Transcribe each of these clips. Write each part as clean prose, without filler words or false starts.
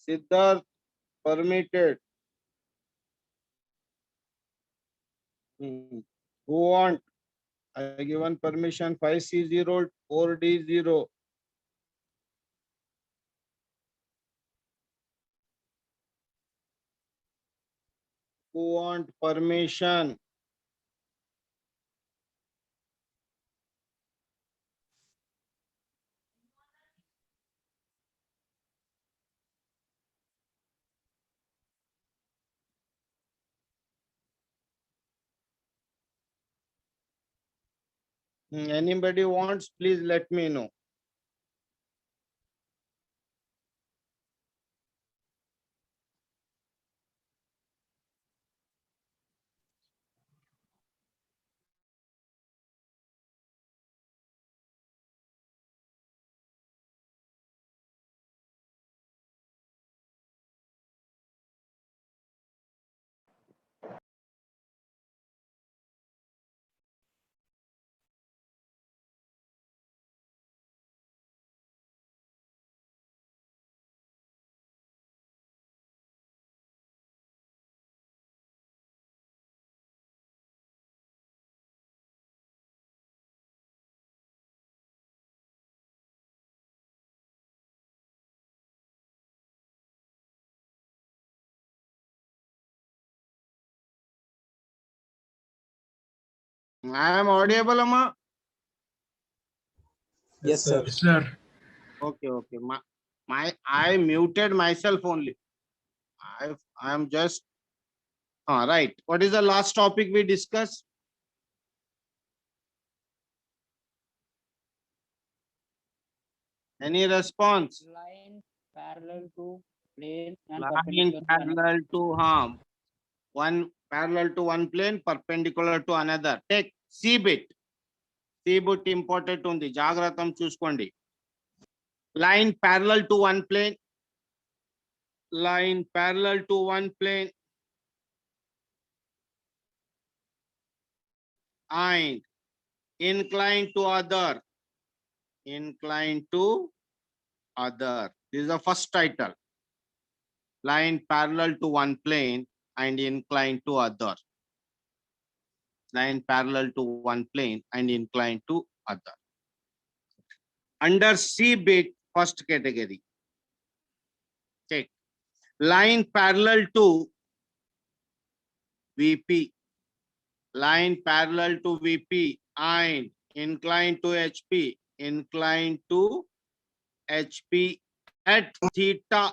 Siddharth permitted. Who want? I given permission 5C0 4D0. Who want permission? Anybody wants, please let me know. I am audible, Amma? Yes, sir. Yes, sir. Okay, okay. I muted myself only. I am just right. What is the last topic we discussed? Any response? Line parallel to plane and Line perpendicular to another. parallel to one parallel to one plane, perpendicular to another. Take C bit. C bit important undi. Jagratam chuskondi. Line parallel to one plane. Line parallel to one plane. And inclined to other. Inclined to other. This is the first title. Line parallel to one plane and inclined to other. Line parallel to one plane and inclined to other. Under C bit, first category. Check. Line parallel to VP. Line parallel to VP and inclined to HP. Inclined to HP at theta.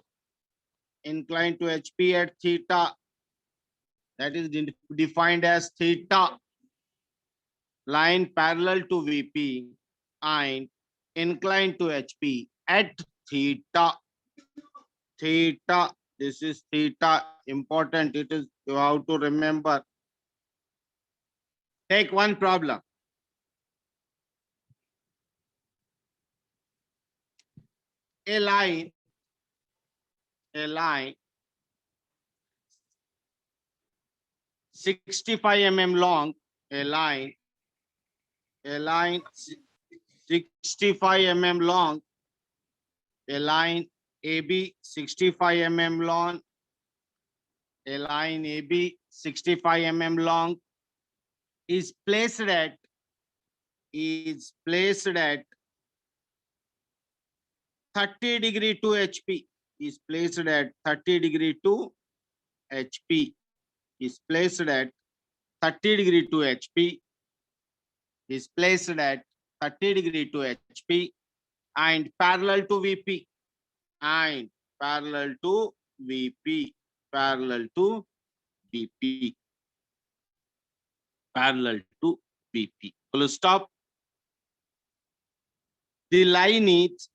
Inclined to HP at theta. That is defined as theta. Line parallel to VP and inclined to HP at theta. Theta. This is theta. Important. It is, you have to remember. Take one problem. A line 65 mm long, a line 65 mm long, a line AB 65 mm long, a line AB 65 mm long is placed at 30° to HP. Is placed at 30° to HP. Is placed at 30° to HP. Is placed at 30° to HP and parallel to VP. And parallel to VP. Parallel to VP. Parallel to VP. Full stop. The line is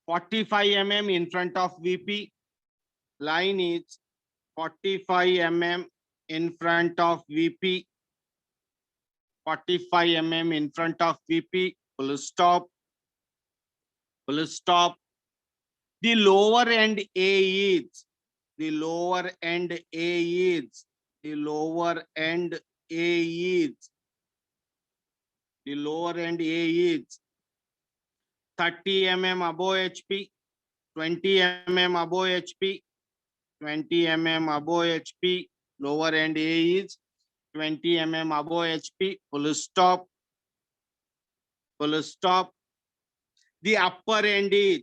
45 mm in front of VP. Line is 45 mm in front of VP. 45 mm in front of VP. Full stop. Full stop. The lower end A is. The lower end A is. The lower end A is The lower end A is 30 mm above HP, 20 mm above HP, 20 mm above HP. Lower end A is 20 mm above HP. Full stop. Full stop. The upper end is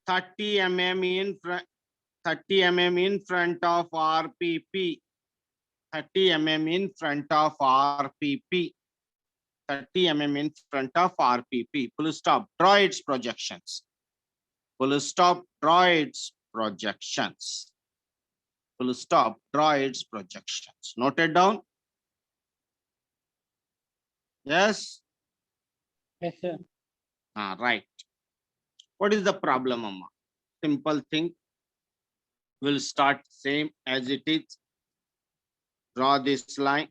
30 mm in front. 30 mm in front of RPP. 30 mm in front of RPP. 30 mm in front of RPP. Full stop. Draw its projections. Full stop. Draw its projections. Full stop. Draw its projections. Noted down. Yes. Yes, sir. Right. What is the problem, Amma? Simple thing. We'll start same as it is. Draw this line.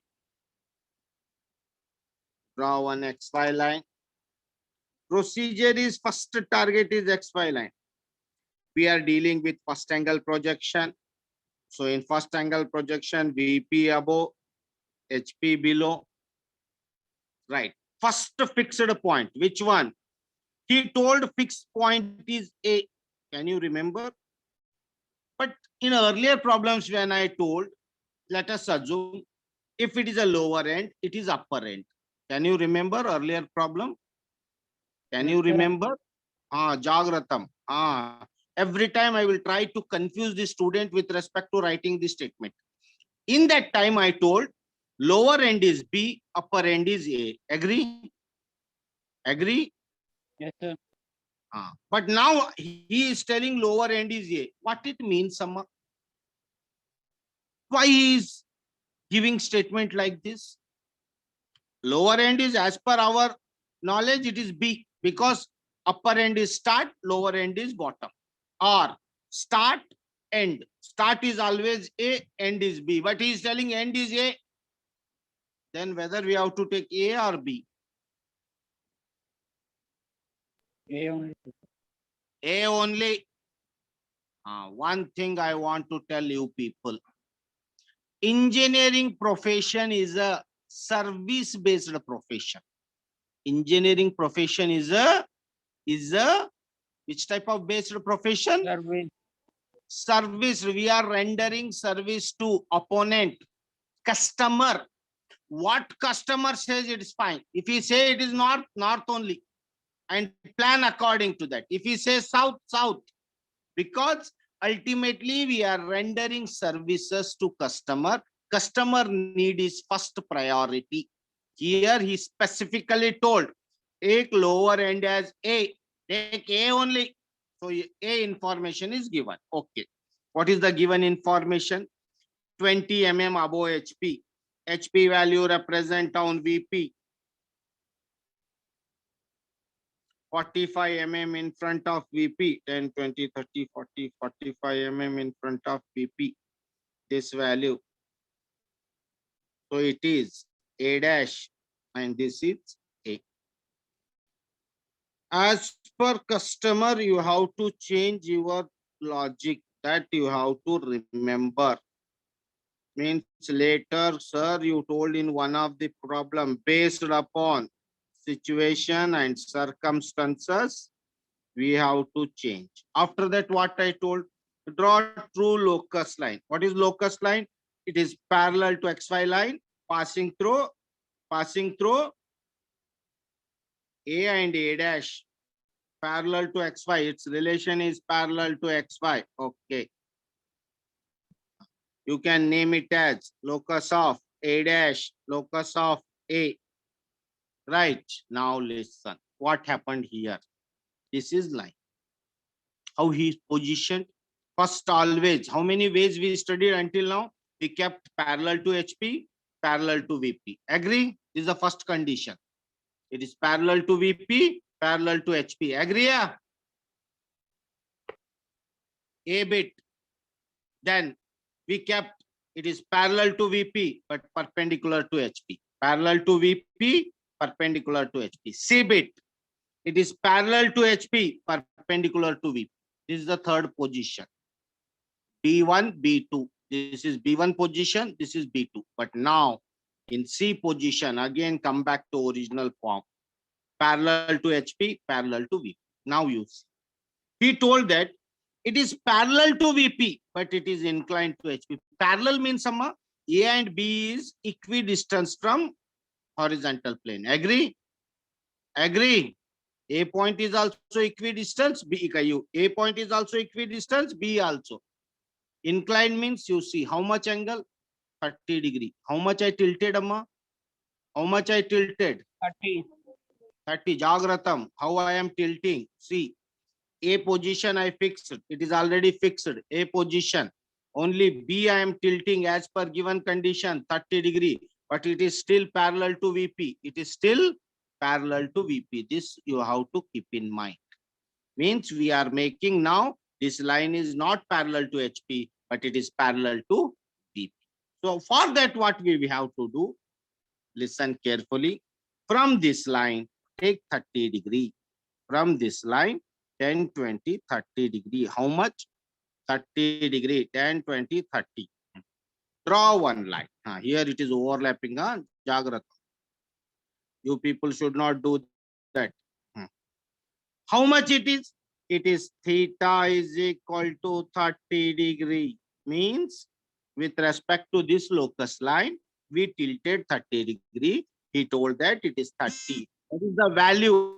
Draw one XY line. Procedure is first target is XY line. We are dealing with first angle projection. So in first angle projection, VP above, HP below. Right. First fixed point. Which one? He told fixed point is A. Can you remember? But in earlier problems when I told, let us assume if it is a lower end, it is upper end. Can you remember earlier problem? Can you Yes, sir. remember? Jagratam. Every time I will try to confuse the student with respect to writing the statement. In that time I told lower end is B, upper end is A. Agree? Agree? Yes, sir. But now he is telling lower end is A. What it means, Amma? Why he is giving statement like this? Lower end is, as per our knowledge, it is B, because upper end is start, lower end is bottom. Or start, end. Start is always A, end is B. But he is telling end is A. Then whether we have to take A or B? A only. A only. One thing I want to tell you people. Engineering profession is a service-based profession. Engineering profession is a which type of based profession? Service. Service. We are rendering service to opponent, customer. What customer says it is fine. If he say it is north, north only, and plan according to that. If he says south, south, because ultimately we are rendering services to customer. Customer need is first priority. Here he specifically told, take lower end as A, take A only. So A information is given. Okay. What is the given information? 20 mm above HP. HP value represent on VP. 45 mm in front of VP. 10, 20, 30, 40, 45 mm in front of VP. This value. So it is A dash and this is A. As per customer, you have to change your logic, that you have to remember. Means later, sir, you told in one of the problem, based upon situation and circumstances, we have to change. After that, what I told, draw true locus line. What is locus line? It is parallel to XY line, passing through A and A dash, parallel to XY. Its relation is parallel to XY. Okay. You can name it as locus of A dash, locus of A. Right. Now listen. What happened here? This is line. How he is positioned. First, always. How many ways we studied until now? We kept parallel to HP, parallel to VP. Agree? This is the first condition. It is parallel to VP, parallel to HP. Agree? Yeah? A bit. Then we kept it is parallel to VP but perpendicular to HP. Parallel to VP, perpendicular to HP. C bit. It is parallel to HP, perpendicular to VP. This is the third position. B1, B2. This is B1 position. This is B2. But now In C position, again come back to original form. Parallel to HP, parallel to VP. Now you see. He told that it is parallel to VP, but it is inclined to HP. Parallel means A and B is equidistant from horizontal plane. Agree? Agree? A point is also equidistant, A point is also equidistant, B also. Inclined means you see how much angle? 30 degree. How much I tilted, Amma? How much I tilted? 30. 30. Jagratam. How I am tilting? See, A position I fixed. It is already fixed. A position. Only B I am tilting as per given condition 30 degree. But it is still parallel to VP. It is still parallel to VP. This you have to keep in mind. Means we are making now this line is not parallel to HP, but it is parallel to VP. So for that, what we have to do? Listen carefully. From this line, take 30 degree. From this line, 10, 20, 30 degree. How much? 30 degree, 10, 20, 30. Draw one line. Here it is overlapping. Jagrata. You people should not do that. How much it is? It is theta is equal to 30 degree. Means with respect to this locus line, we tilted 30 degree. He told that it is 30. What is the value?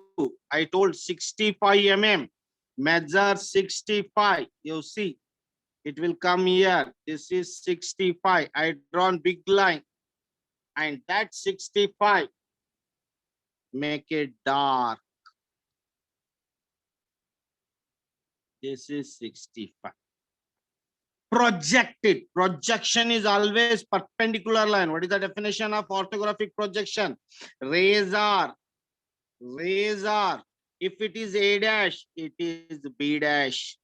I told 65 mm. Measure 65. You see, it will come here. This is 65. I drawn big line. And that 65, make it dark. This is 65. Projected. Projection is always perpendicular line. What is the definition of orthographic projection? Rays are. If it is A dash, it is B dash.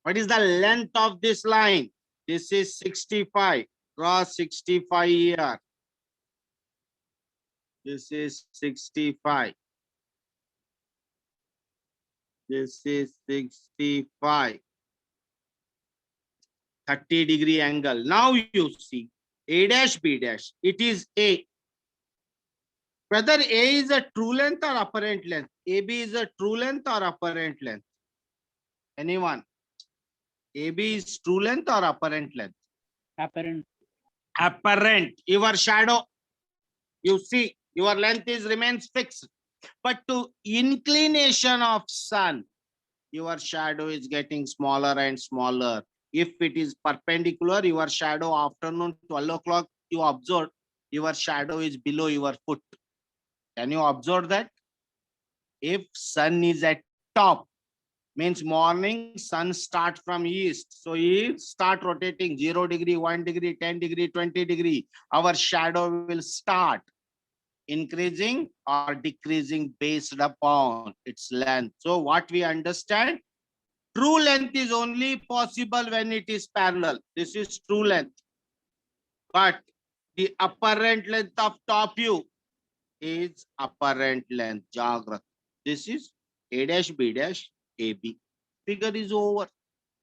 What is the length of this line? This is 65. Draw 65 here. This is 65. This is 65. 30 degree angle. Now you see A dash, B dash. It is A. Whether A is a true length or apparent length. AB is a true length or apparent length. Anyone? AB is true length or apparent length? Apparent. Apparent. Your shadow. You see, your length is remains fixed. But to inclination of sun, your shadow is getting smaller and smaller. If it is perpendicular, your shadow afternoon 12 o'clock, you observe your shadow is below your foot. Can you observe that? If sun is at top, means morning sun start from east. So he start rotating 0 degree, 1 degree, 10 degree, 20 degree. Our shadow will start increasing or decreasing based upon its length. So what we understand? True length is only possible when it is parallel. This is true length. But the apparent length of top view is apparent length. Jagrata. This is A dash, B dash, AB. Figure is over.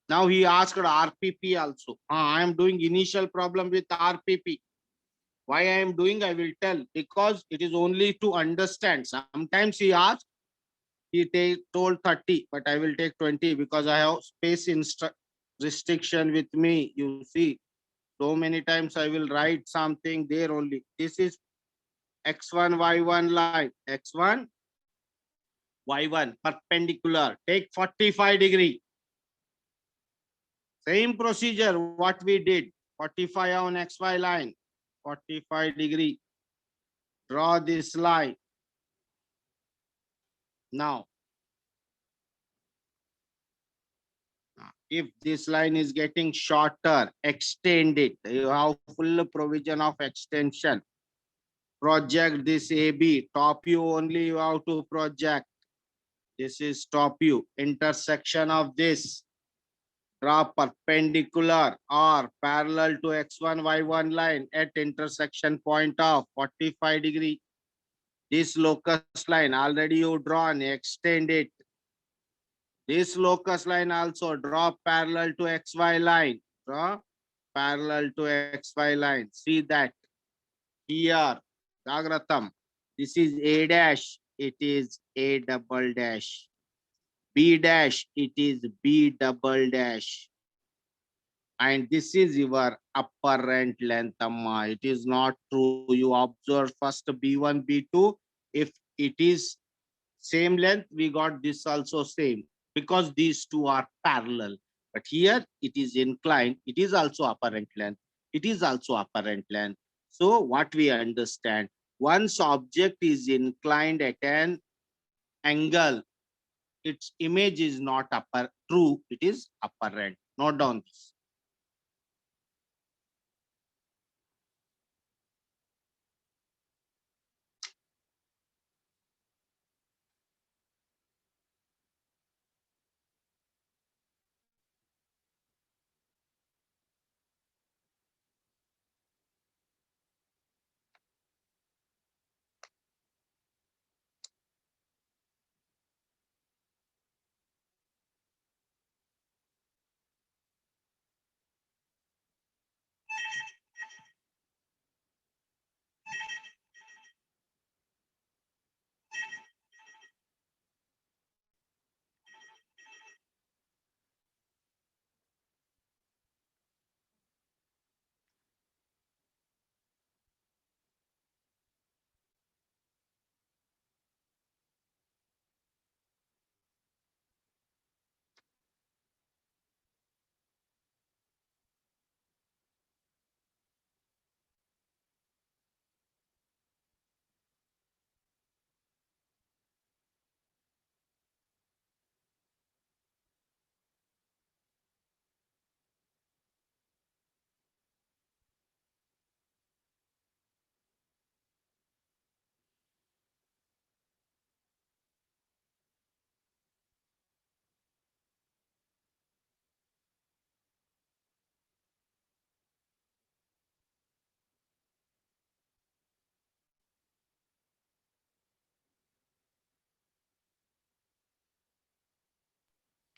Now he asked RPP also. I am doing initial problem with RPP. Why I am doing, I will tell. Because it is only to understand. Sometimes he asked, he told 30, but I will take 20 because I have space restriction with me. You see, so many times I will write something there only. This is X1, Y1 line. X1, Y1, perpendicular. Take 45 degree. Same procedure what we did. 45 on XY line. 45 degree. Draw this line. Now, if this line is getting shorter, extend it. You have full provision of extension. Project this AB. Top view only you have to project. This is top view. Intersection of this. Draw perpendicular or parallel to X1, Y1 line at intersection point of 45 degree. This locus line already you drawn, extend it. This locus line also draw parallel to XY line. Draw parallel to XY line. See that here Jagratam. This is A dash. It is A double dash. B dash. It is B double dash. And this is your apparent length, amma. It is not true. You observe first B1, B2. If it is same length, we got this also same because these two are parallel. But here it is inclined. It is also apparent length. It is also apparent length. So what we understand, once object is inclined at an angle, its image is not true. It is apparent. Note down this.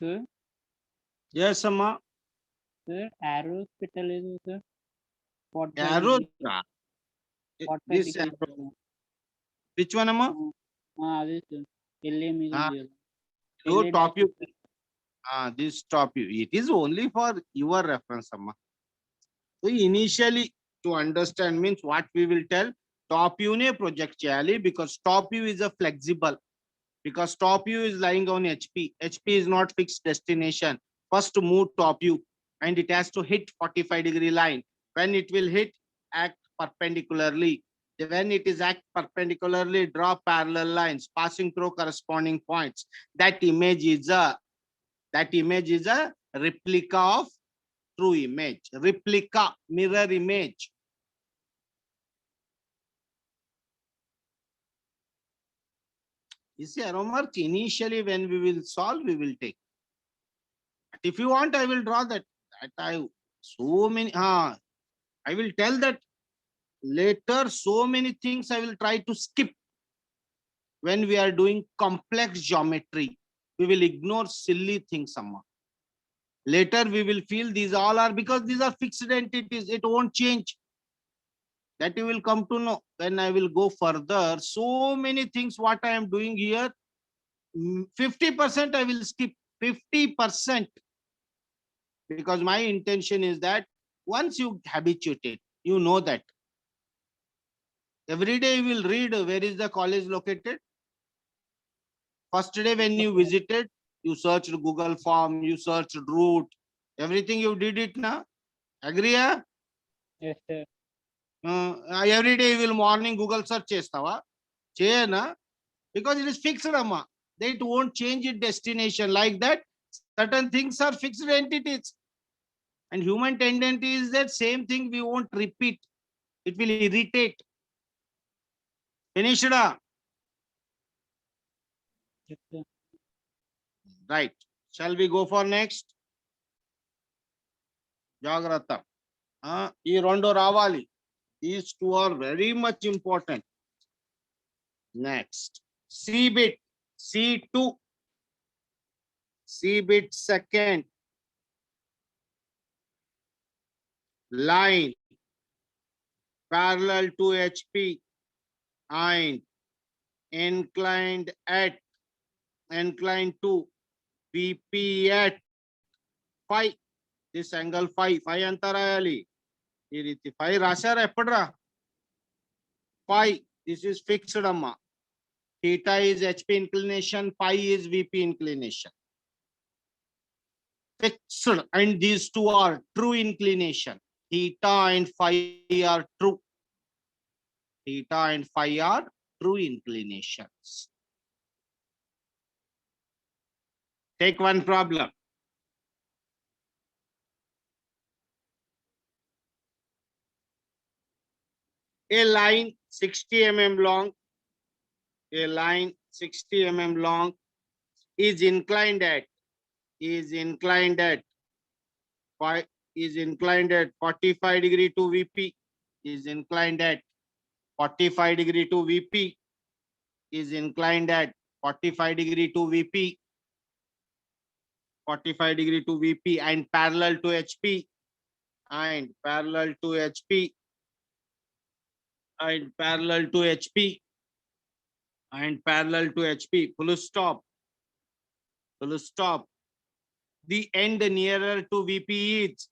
Sir, Yes, amma. sir, arrow petal is sir. What Arrow. what This arrow. Which one, amma? అదే sir LA మీద Ah, ఉంది కదా you LA top dash you. This top you. It is only for your reference, amma. So initially to understand means what we will tell, top view ne project cheyali because top view is a flexible, because top view is lying on HP. HP is not fixed destination. First move top view and it has to hit 45-degree line. When it will hit, act perpendicularly. When it is act perpendicularly, draw parallel lines passing through corresponding points. That image is a replica of true image. Replica, mirror image. You see, homework initially when we will solve, we will take. But if you want, I will draw that. That I so many. I will tell that later. So many things I will try to skip when we are doing complex geometry. We will ignore silly things. Amma. Later we will feel these all are because these are fixed entities. It won't change. That you will come to know when I will go further. So many things what I am doing here, 50% I will skip. 50%, because my intention is that once you habituate it, you know that every day you will read where is the college located. First day when you visited, you searched Google form, you searched route, everything you did it now. Agree? Yes sir Every day you will morning Google search chestava. Cheyana, because it is fixed, amma. It won't change its destination like that. Certain things are fixed entities. And human tendency is that same thing we won't repeat. It will irritate. Finished? Yes sir Right. Shall we go for next? Jagrata. ఈ రెండు రావాలి. These two are very much important. Next. C bit. C2. C bit second. Line parallel to HP. and inclined to VP at 5. This angle 5 అంతా రాయాలి. ఈ రీతి 5 రాశారా ఎప్పుడురా? 5. This is fixed అమ్మా. Theta is HP inclination, pi is VP inclination. Fixed, and these two are true inclination. Theta and phi are true. Theta and phi are true inclinations. Take one problem. A line 60 mm long, a line 60 mm long is inclined at 45 degree to VP, is inclined at 45 degree to VP, is inclined at 45 degree to VP, 45 degree to VP, and parallel to HP, and parallel to HP, and parallel to HP, and parallel to HP, full stop, full stop. The end nearer to VP is,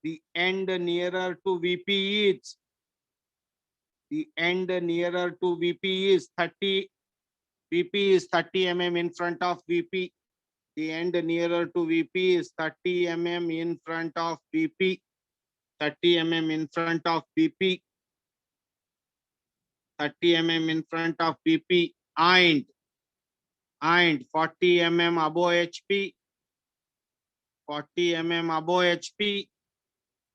the end nearer to VP is, the end nearer to VP is 30, VP is 30 mm in front of VP. The end nearer to VP is 30 mm in front of VP, 30 mm in front of VP, 30 mm in front of VP, and 40 mm above HP, 40 mm above HP,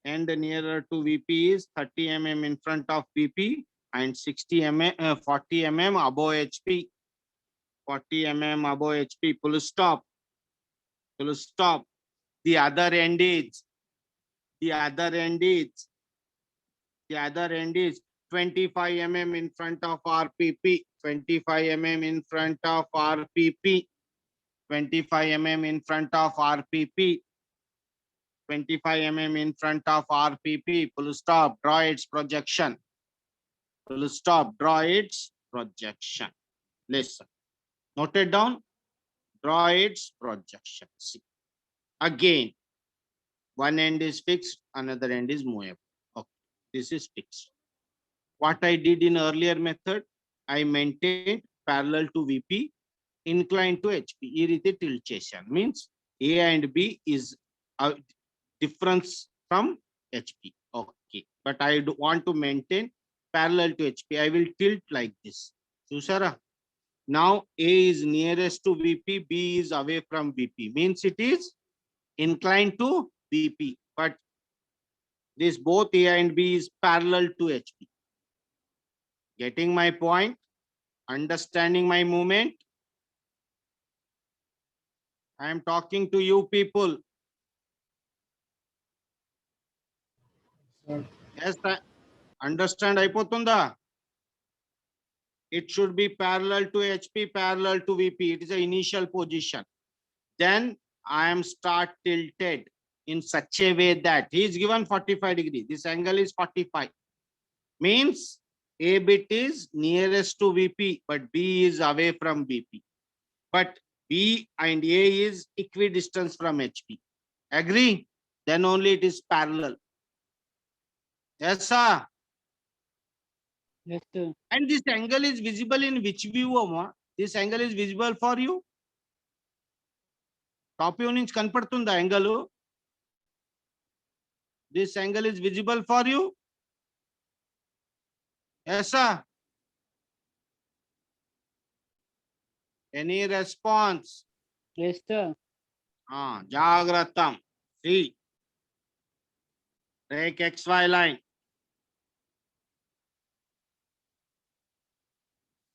and nearer to VP is 30 mm in front of VP and 60 mm, 40 mm above HP, 40 mm above HP, full stop, full stop. The other end is, the other end is, the other end is 25 mm in front of RPP, 25 mm in front of RPP, 25 mm in front of RPP, 25 mm in front of RPP, full stop, draw its projection, full stop, draw its projection. Listen, note it down, draw its projection. See, again, one end is fixed, another end is movable. Okay, this is fixed. What I did in earlier method, I maintained parallel to VP, inclined to HP. ఈ రీతి tilt చేశాను. Means A and B is a difference from HP. Okay, but I want to maintain parallel to HP. I will tilt like this. చూసారా? Now A is nearest to VP, B is away from VP. Means it is inclined to VP, but this both A and B is parallel to HP. Getting my point? Understanding my movement? I am talking to you people. Yes, understand అయిపోతుందా? It should be parallel to HP, parallel to VP. It is the initial position. Then I am start tilted in such a way that he is given 45 degree. This angle is 45. Means A bit is nearest to VP, but B is away from VP. But B and A is equidistant from HP. Agree? Then only it is parallel. Yes, sir. Yes, sir. And this angle is visible in which view, Amma? This angle is visible for you? Top view నుంచి కనపడుతుందా angle? This angle is visible for you? Yes, sir. Any response? Yes, sir. Jagratam. See. Take XY line.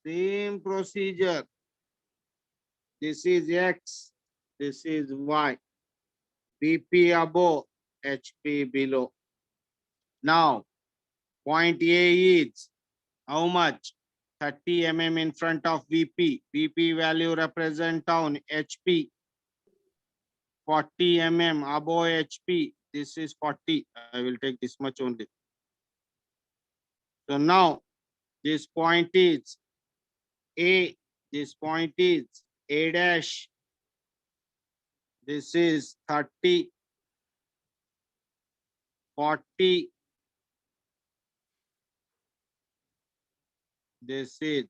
Same procedure. This is X. This is Y. BP above, HP below. Now, point A is how much? 30 mm in front of VP. VP value represent down HP. 40 mm above HP. This is 40. I will take this much only. So now, This point is A. This point is A dash. This is 30, 40. This is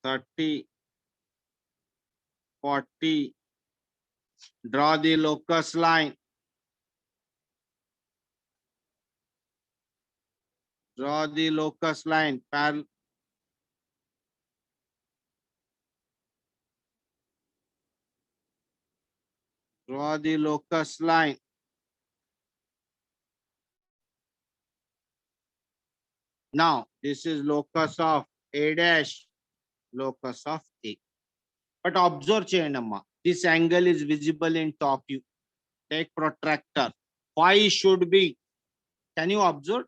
30, 40. Draw the locus line. Draw the locus line. Draw the locus line. Now, this is locus of A dash, locus of A. But observe Chayanamma, this angle is visible in top view. Take protractor. Phi should be, can you observe?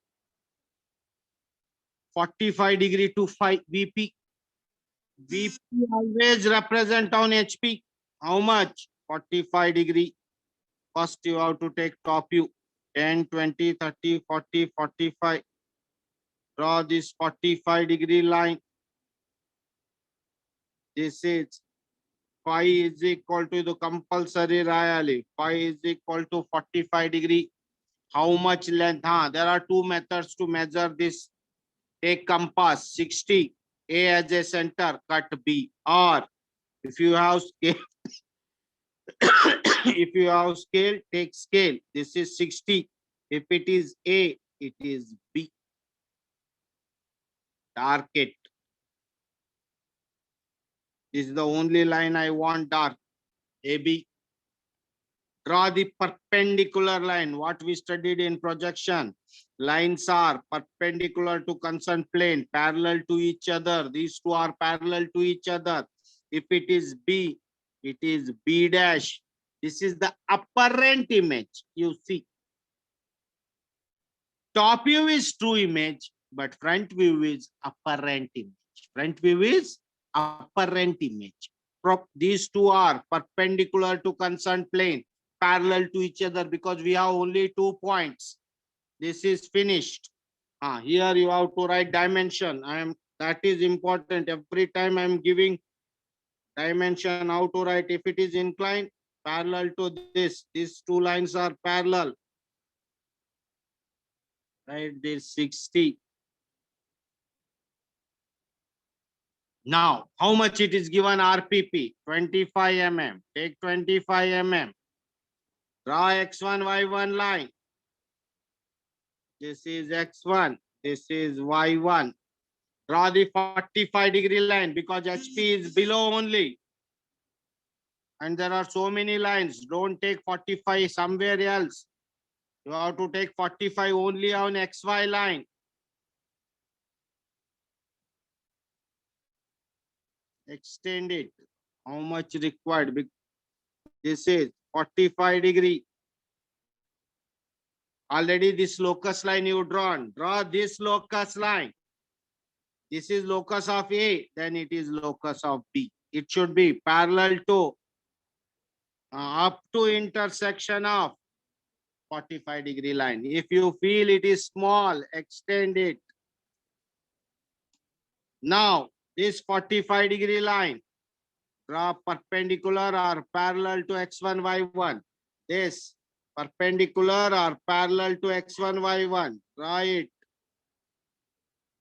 45 degree to phi VP. VP always represent on HP. How much? 45 degree. First you have to take top view. 10, 20, 30, 40, 45. Draw this 45 degree line. This is phi is equal to the compulsory Rayali. Phi is equal to 45 degree. How much length? There are two methods to measure this. Take compass 60. A as a center, cut B. Or if you have scale, if you have scale, take scale. This is 60. If it is A, it is B. Dark it. This is the only line I want dark. AB. Draw the perpendicular line. What we studied in projection. Lines are perpendicular to concerned plane, parallel to each other. These two are parallel to each other. If it is B, it is B dash. This is the apparent image. You see. Top view is true image, but front view is apparent image. Front view is apparent image. These two are perpendicular to concerned plane, parallel to each other because we have only 2 points. This is finished. Here you have to write dimension. That is important. Every time I am giving dimension, how to write. If it is inclined, parallel to this. These two lines are parallel. Write this 60. Now, how much it is given RPP? 25 mm. Take 25 mm. Draw X1, Y1 line. This is X1. This is Y1. Draw the 45 degree line because HP is below only. And there are so many lines. Don't take 45 somewhere else. You have to take 45 only on XY line. Extend it. How much required? This is 45 degree. Already this locus line you drawn. Draw this locus line. This is locus of A, then it is locus of B. It should be parallel to up to intersection of 45 degree line. If you feel it is small, extend it. Now, this 45 degree line, draw perpendicular or parallel to X1, Y1. This perpendicular or parallel to X1, Y1. Draw it.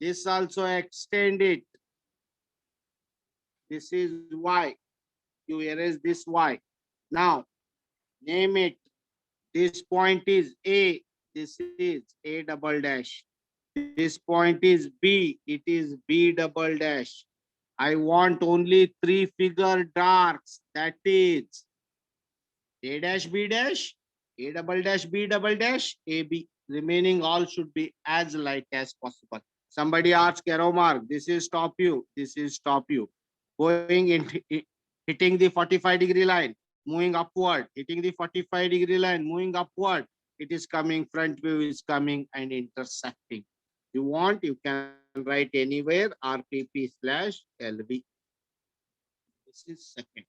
This also extend it. This is Y. You erase this Y. Now, name it. This point is A. This is A double dash. This point is B. It is B double dash. I want only 3 figure darks. That is A dash, B dash, A double dash, B double dash, AB. Remaining all should be as light as possible. Somebody asked arrow mark. This is top view. This is top view. Going in, hitting the 45 degree line, moving upward, hitting the 45 degree line, moving upward. It is coming, front view is coming and intersecting. You want, you can write anywhere RPP/LV. This is second.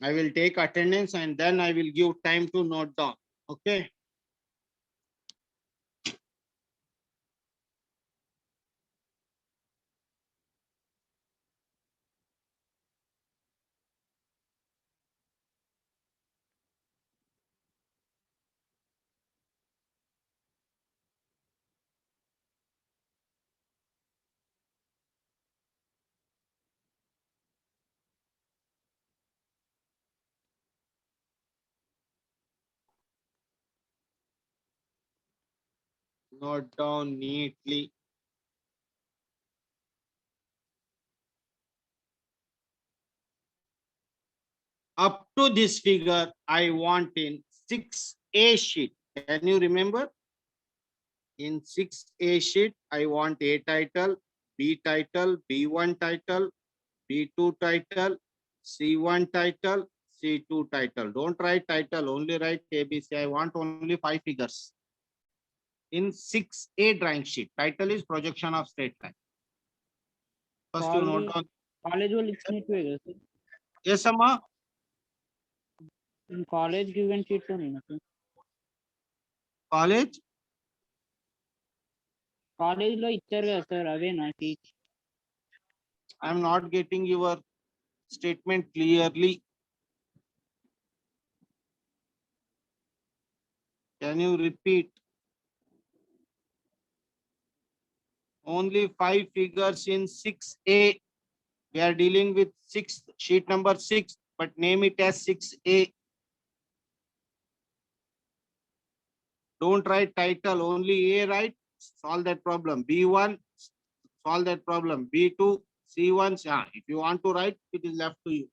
I will take attendance and then I will give time to note down. Okay. Note down neatly. Up to this figure, I want in 6A sheet. Can you remember? In 6A sheet, I want A title, B title, B1 title, B2 title, C1 title, C2 title. Don't write title, only write ABC. I want only 5 figures. In 6A drawing sheet, title is projection of straight line. First you note down. College will ఇచ్చినట్టు కదా sir Yes, Amma. College given sheets ఉన్నాయి sir College. College లో ఇచ్చారు కదా sir అవేనా sheets I am not getting your statement clearly. Can you repeat? Only 5 figures in 6A. We are dealing with sheet number 6, but name it as 6A. Don't write title, only A write. Solve that problem. B1, solve that problem. B2, C1. Yeah, if you want to write, it is left to you.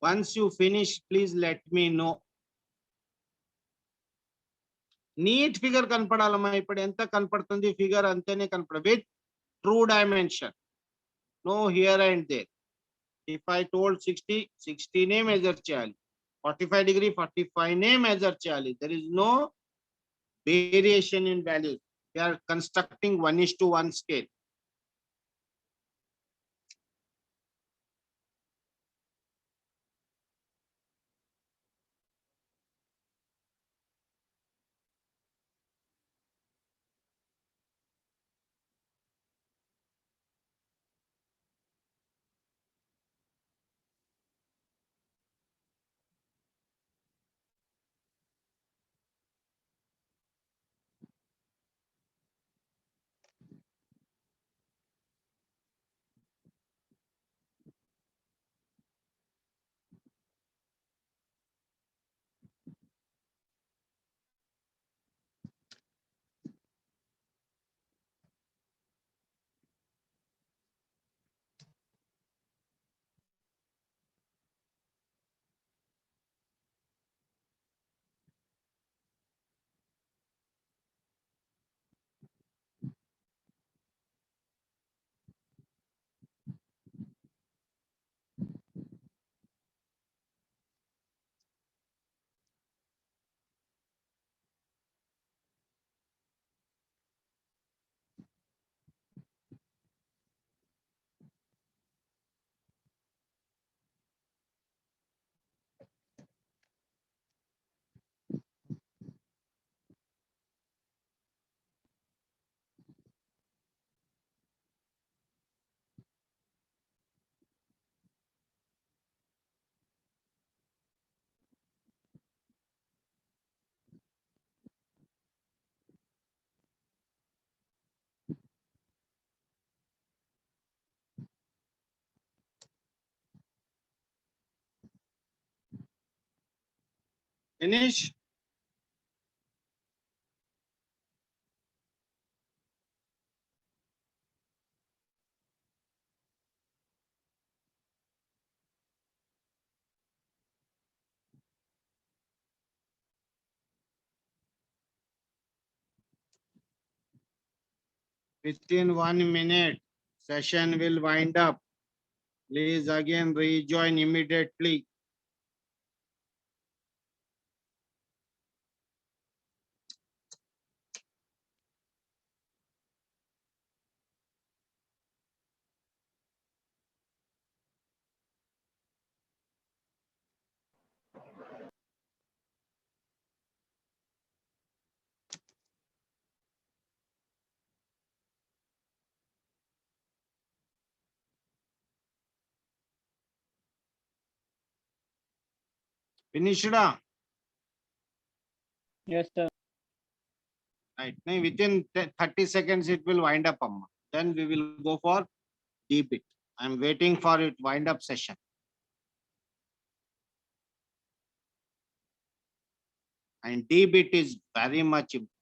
Once you finish, please let me know. Neat figure కనపడాలమ్మా ఇప్పుడు ఎంత కనపడుతుంది figure అంతేనే కనపడ with true dimension no here and there if I told 60 నే measure చేయాలి 45 degree 45 నే measure చేయాలి there is no variation in values we are constructing 1:1 scale finish within 1 minute session will wind up. Please again rejoin immediately. Finished? Yes, sir. Right. Now within 30 seconds it will wind up, Amma. Then we will go for D bit. I am waiting for it wind up session. And D bit is very much important.